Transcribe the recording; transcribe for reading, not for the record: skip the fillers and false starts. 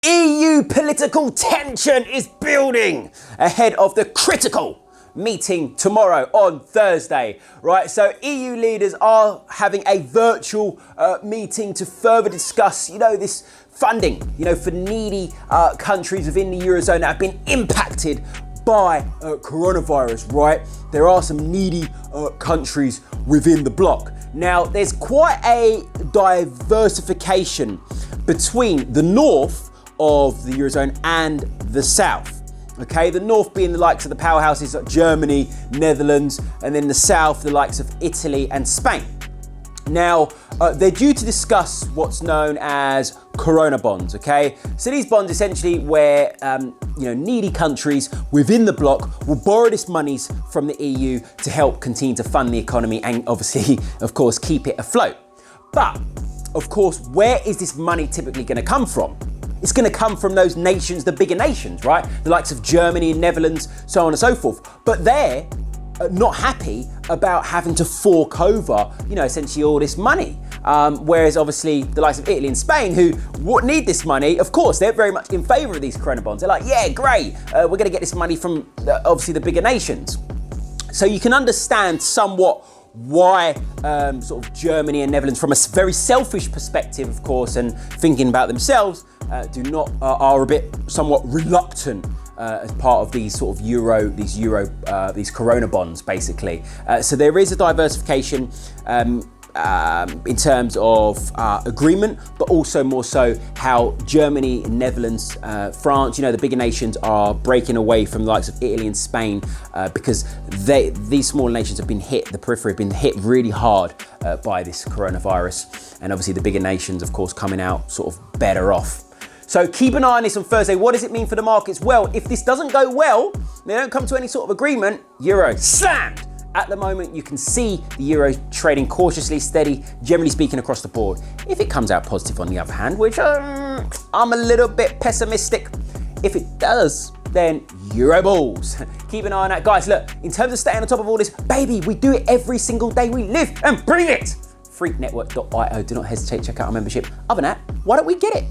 EU political tension is building ahead of the critical meeting tomorrow on Thursday, right? So EU leaders are having a virtual meeting to further discuss, this funding, for needy countries within the Eurozone that have been impacted by coronavirus, right? There are some needy countries within the bloc. Now, there's quite a diversification between the north of the Eurozone and the south. Okay, the north being the likes of the powerhouses like Germany, Netherlands, and then the south, the likes of Italy and Spain. Now, they're due to discuss what's known as Corona bonds, okay? So these bonds essentially where, needy countries within the bloc will borrow this monies from the EU to help continue to fund the economy and obviously, of course, keep it afloat. But, of course, where is this money typically going to come from? It's going to come from those nations, the bigger nations, right? The likes of Germany and Netherlands, so on and so forth. But they're not happy about having to fork over, essentially all this money. Whereas obviously the likes of Italy and Spain, who need this money, of course, they're very much in favour of these Corona bonds. They're like, yeah, great. We're going to get this money from obviously the bigger nations. So you can understand somewhat why sort of Germany and Netherlands, from a very selfish perspective, of course, and thinking about themselves, are a bit somewhat reluctant as part of these sort of these Corona bonds, basically. So there is a diversification in terms of agreement, but also more so how Germany, Netherlands, France, the bigger nations are breaking away from the likes of Italy and Spain because these smaller nations have been hit, the periphery have been hit really hard by this coronavirus. And obviously the bigger nations, of course, coming out sort of better off. So keep an eye on this on Thursday. What does it mean for the markets? Well, if this doesn't go well, they don't come to any sort of agreement, euro slammed. At the moment, you can see the euro trading cautiously steady, generally speaking, across the board. If it comes out positive, on the other hand, which I'm a little bit pessimistic, if it does, then euro balls. Keep an eye on that. Guys, look, in terms of staying on top of all this, baby, we do it every single day. We live and breathe it. Freaknetwork.io. Do not hesitate to check out our membership. Other than that, why don't we get it?